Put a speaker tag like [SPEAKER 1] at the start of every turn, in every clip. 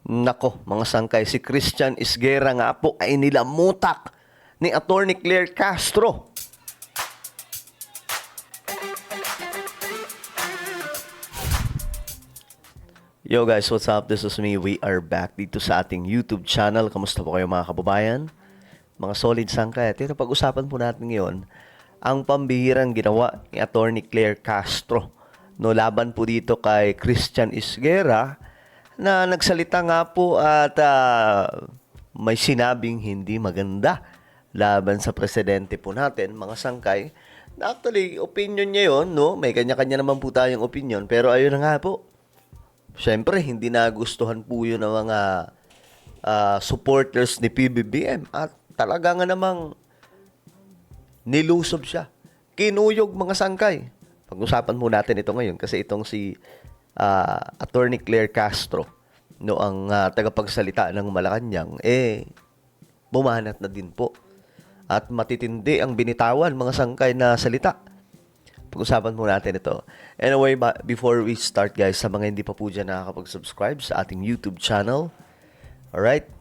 [SPEAKER 1] Nako, mga sangkay, si Christian Isguera nga po ay nilamutak ni Attorney Claire Castro. Yo guys, what's up? This is me. We are back dito sa ating YouTube channel. Kamusta po kayo mga kababayan? Mga solid sangkay. At ito pag-usapan po natin ngayon ang pambihirang ginawa ni Attorney Claire Castro. No, laban po dito kay Christian Isguera na nagsalita nga po at may sinabing hindi maganda laban sa presidente po natin, mga sangkay. Na actually, opinion niya yun, no? May kanya-kanya naman po tayong opinion. Pero ayun na nga po. Siyempre, hindi nagustuhan po yun ng mga supporters ni PBBM. At talaga nga namang nilusob siya. Kinuyog, mga sangkay. Pag-usapan po natin ito ngayon kasi itong si Attorney Claire Castro, no, ang tagapagsalita ng Malacanang, bumanat na din po. At matitindi ang binitawan, mga sangkay na salita. Pag-usapan po natin ito. Anyway, before we start guys, sa mga hindi pa po dyan nakakapag-subscribe sa ating YouTube channel, alright,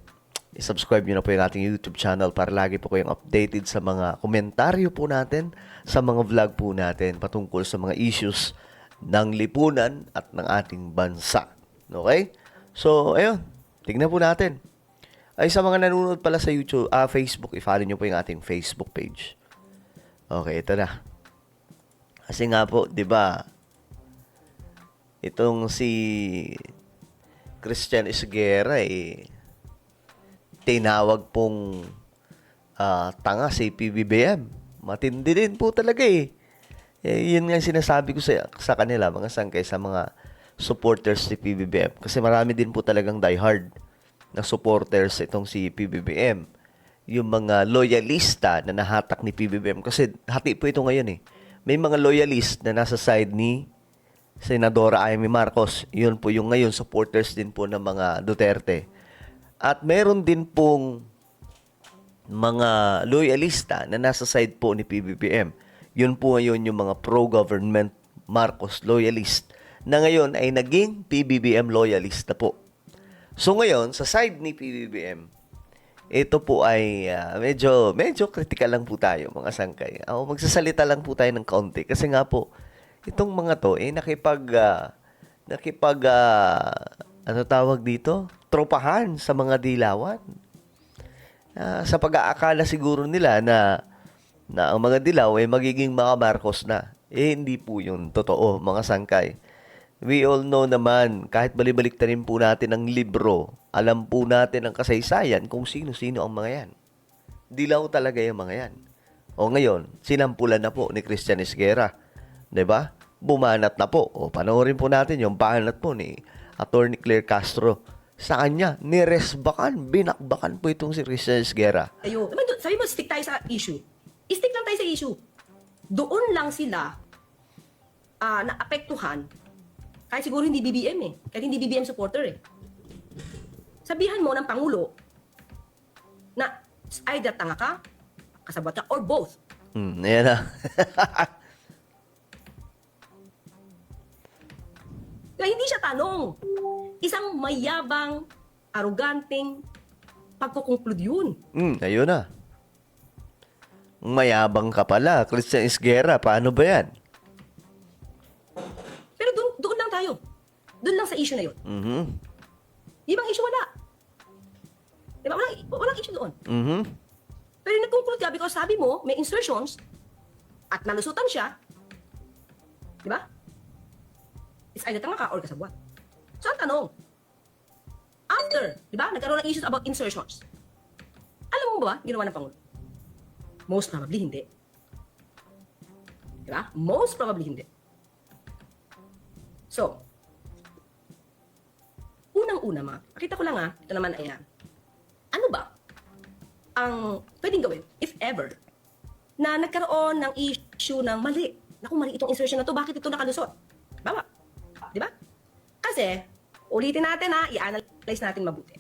[SPEAKER 1] i-subscribe nyo na po yung ating YouTube channel para lagi po kayong updated sa mga komentaryo po natin, sa mga vlog po natin patungkol sa mga issues ng lipunan at ng ating bansa. Okay? So, ayun, tignan po natin. Ay, sa mga nanonood pala sa YouTube, Facebook, i-follow nyo po yung ating Facebook page. Okay, ito na. Kasi nga po, 'di ba? Itong si Christian Isguera tinawag pong tanga si PBBM. Matindi din po talaga yun nga sinasabi ko sa kanila, mga sangkay, sa mga supporters ni PBBM. Kasi marami din po talagang diehard na supporters itong si PBBM. Yung mga loyalista na nahatak ni PBBM. Kasi hati po ito ngayon May mga loyalist na nasa side ni Senadora Amy Marcos. Yun po yung ngayon supporters din po ng mga Duterte. At meron din pong mga loyalista na nasa side po ni PBBM. Yun po ngayon yung mga pro-government Marcos loyalist na ngayon ay naging PBBM loyalist na po. So ngayon, sa side ni PBBM, ito po ay medyo critical lang po tayo, mga sangkay. Magsasalita lang po tayo ng kaunti kasi nga po itong mga to ano tawag dito? Tropahan sa mga dilawan. Sa pag-aakala siguro nila na ang mga dilaw ay magiging mga Marcos na. Hindi po yun totoo, mga sangkay. We all know naman, kahit balibalik na rin po natin ang libro, alam po natin ang kasaysayan kung sino-sino ang mga yan. Dilaw talaga yung mga yan. O ngayon, sinampulan na po ni Christian Isguera. 'Di ba? Bumanat na po. O panoorin po natin yung banat po ni Attorney Claire Castro. Sa kanya, niresbakan, binakbakan po itong si Christian Isguera.
[SPEAKER 2] Ayun. Sabi mo, stick tayo sa issue. Stick lang tayo sa issue. Doon lang sila naapektuhan. Kahit siguro hindi BBM Kahit hindi BBM supporter Sabihan mo ng Pangulo na either tanga ka, kasabot ka, or both.
[SPEAKER 1] Ayan na.
[SPEAKER 2] Kaya hindi siya tanong. Isang mayabang, aruganteng pagkukonklud yun.
[SPEAKER 1] Ayun na. Mayabang ka pala, Christian Isguera. Paano ba yan?
[SPEAKER 2] Pero doon lang tayo. Doon lang sa issue na yun. Ibang issue wala. Diba? Walang issue doon. Pero nag-conclude ka because sabi mo, may insertions at nalusutan siya. Diba? It's either tanga ka or kasabwat. So, ang tanong, after, diba, nagkaroon ng issues about insertions, alam mo ba, ginawa ng Pangulo? Most probably hindi. Diba? Most probably hindi. So, unang-una pakita ko lang ito naman ay ano ba ang pwedeng gawin, if ever, na nagkaroon ng issue ng mali. Naku, mali itong insertion na to, bakit ito nakalusot? Bawa. Di ba? Kasi, ulitin natin i-analyze natin mabuti.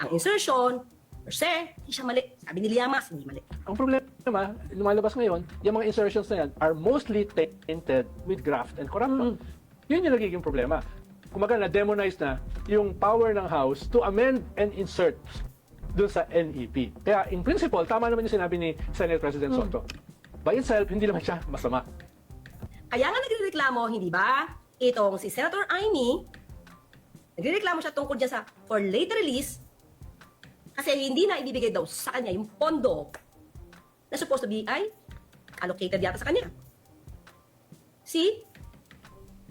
[SPEAKER 2] Ang insertion, per se, hindi siya mali. Sabi ni Liamas, hindi mali.
[SPEAKER 3] Ang problema, lumalabas ngayon, yung mga insertions na yan are mostly tainted with graft and corruption. Yun yung nagiging problema. kumaga na-demonize na yung power ng House to amend and insert dun sa NEP. Kaya in principle, tama naman yung sinabi ni Senate President Soto. By itself, hindi naman siya masama.
[SPEAKER 2] Kaya nga nagrereklamo, hindi ba? Itong si Senator Amy, nagrereklamo siya tungkol dyan sa for late release kasi hindi na ibibigay daw sa kanya yung pondo na supposed to be ay allocated yata sa kanya. See?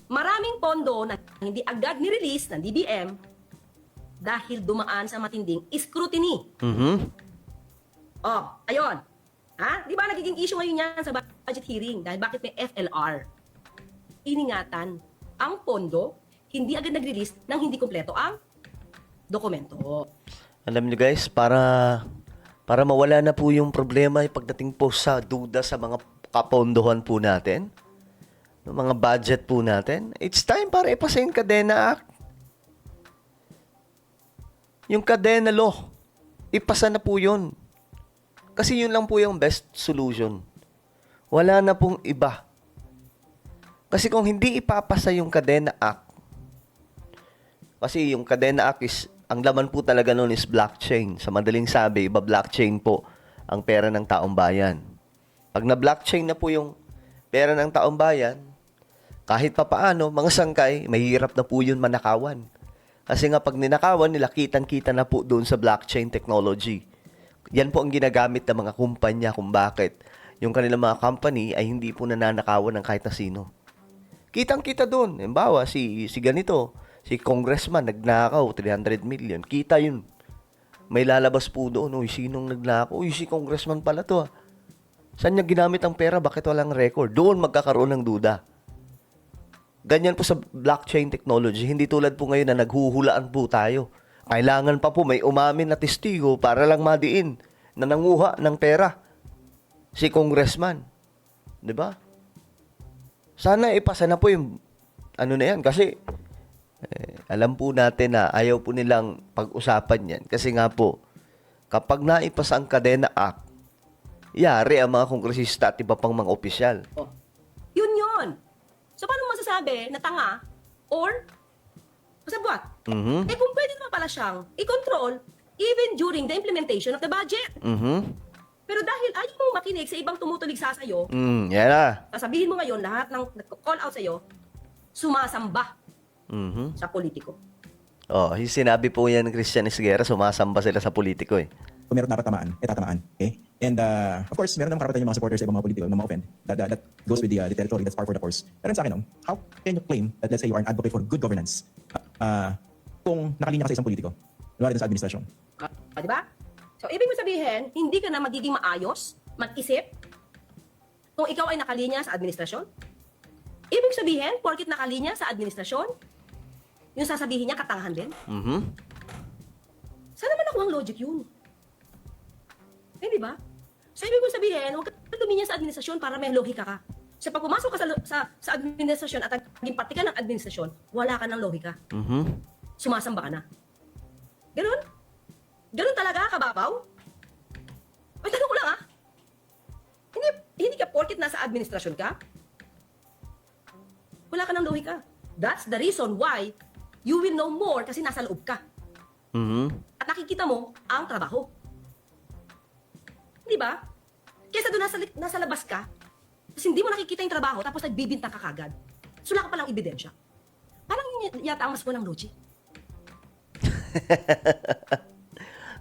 [SPEAKER 2] Maraming pondo na hindi agad ni-release ng DBM dahil dumaan sa matinding scrutiny. Oh, ayun. Ha? Di ba nagiging issue ngayon yan sa budget hearing? Dahil bakit may FLR? Iningatan ang pondo, hindi agad nag-release nang hindi kumpleto ang dokumento.
[SPEAKER 1] Alam niyo guys, para mawala na po yung problema pagdating po sa duda sa mga kapondohan po natin, ng mga budget po natin, it's time para ipasa yung Kadena Act. Yung Kadena Law, ipasa na po yun. Kasi yun lang po yung best solution. Wala na pong iba. Kasi kung hindi ipapasa yung Kadena Act, kasi yung Kadena Act is, ang laman po talaga nun is blockchain. Sa madaling sabi, iba blockchain po ang pera ng taong bayan. Pag na-blockchain na po yung pera ng taong bayan, kahit pa paano, mga sangkay, mahirap na po yun manakawan. Kasi nga pag ninakawan nila, kitang-kita na po doon sa blockchain technology. Yan po ang ginagamit ng mga kumpanya kung bakit yung kanilang mga company ay hindi po nananakawan ng kahit na sino. Kitang-kita doon. Halimbawa, si ganito, si congressman nagnakaw, 300 million. Kita yun. May lalabas po doon, uy, sinong nagnakaw? Uy, si congressman pala to. Saan niya ginamit ang pera? Bakit walang record? Doon magkakaroon ng duda. Ganyan po sa blockchain technology. Hindi tulad po ngayon na naghuhulaan po tayo. Kailangan pa po may umamin na testigo para lang madiin na nanguha ng pera. Si congressman. 'Di ba? Sana ipasa na po yung ano na yan. Kasi alam po natin na ayaw po nilang pag-usapan yan. Kasi nga po, kapag naipasa ang Kadena Act, yari ang mga kongresista at iba pang mga opisyal.
[SPEAKER 2] Oh. Yun. So, paano masasabi na tanga or masabwat? Eh, kung pwede naman pala siyang i-control even during the implementation of the budget. Pero dahil ayaw mong makinig sa ibang tumutulig sa sayo,
[SPEAKER 1] Yan na.
[SPEAKER 2] sasabihin mo ngayon lahat ng nag-call out sa'yo, sumasamba sa politiko.
[SPEAKER 1] Oh, yung sinabi po yan ng Christian Esguerra, sumasamba sila sa politiko eh.
[SPEAKER 4] Kung meron dapat tamaan, tatamaan. Okay? And of course, meron namang karapatan yung mga supporters sa ibang mga politiko na ma-offend. That goes with the territory. That's par for the course. Pero sa akin, how can you claim that, let's say, you are an advocate for good governance kung nakalinya ka sa isang politiko? Kunwari sa administrasyon.
[SPEAKER 2] Di ba? So, ibig mo sabihin, hindi ka na magiging maayos, mag-isip, kung ikaw ay nakalinya sa administrasyon? Ibig sabihin, porkit nakalinya sa administrasyon, yung sasabihin niya katangahan din? Saan naman nakuha ang logic yun? Eh, di ba? So, ibig mo sabihin, huwag ka luminya sa administrasyon para may logika ka. So, pag pumasok ka sa administrasyon at naging parte ka ng administrasyon, wala ka ng logika. Sumasamba ka na. Ganun? Ganun talaga, kababaw? Ay, tanong ko lang hindi ka porkit nasa administrasyon ka, wala ka ng logika. That's the reason why you will know more kasi nasa loob ka. At nakikita mo ang trabaho. Di ba? Kesa doon nasa labas ka, tapos hindi mo nakikita yung trabaho, tapos nagbibintang ka kagad. So, wala ka palang ebidensya. Parang yun yata ang mas walang logic.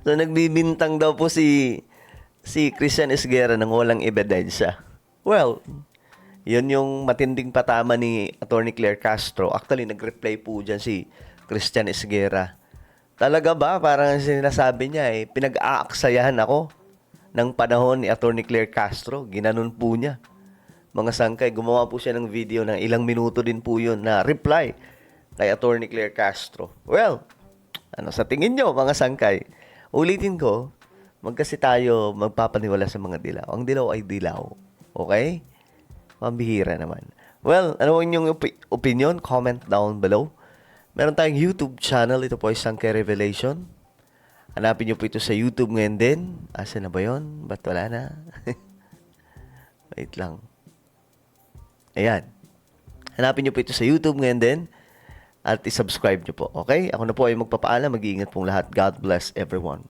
[SPEAKER 1] So, nagbibintang daw po si Christian Esguerra ng walang ebidensya. Well, yun yung matinding patama ni Attorney Claire Castro. Actually, nag-reply po dyan si Christian Esguerra. Talaga ba? Parang sinasabi niya pinag-aaksayahan ako ng panahon ni Attorney Claire Castro. Ginanon po niya. Mga sangkay, gumawa po siya ng video ng ilang minuto din po yun na reply kay Attorney Claire Castro. Well, ano sa tingin nyo mga sangkay? Ulitin ko, magkasi tayo magpapaniwala sa mga dilaw. Ang dilaw ay dilaw. Okay? Mambihira naman. Well, ano ang inyong opinion? Comment down below. Meron tayong YouTube channel. Ito po ay Sangkay Revelation. Hanapin nyo po ito sa YouTube ngayon din. Asa na ba yun? Ba't wala na? Wait lang. Ayan. Hanapin nyo po ito sa YouTube ngayon din. at isubscribe nyo po. Okay? Ako na po ay magpapaalam. Mag-iingat pong lahat. God bless everyone.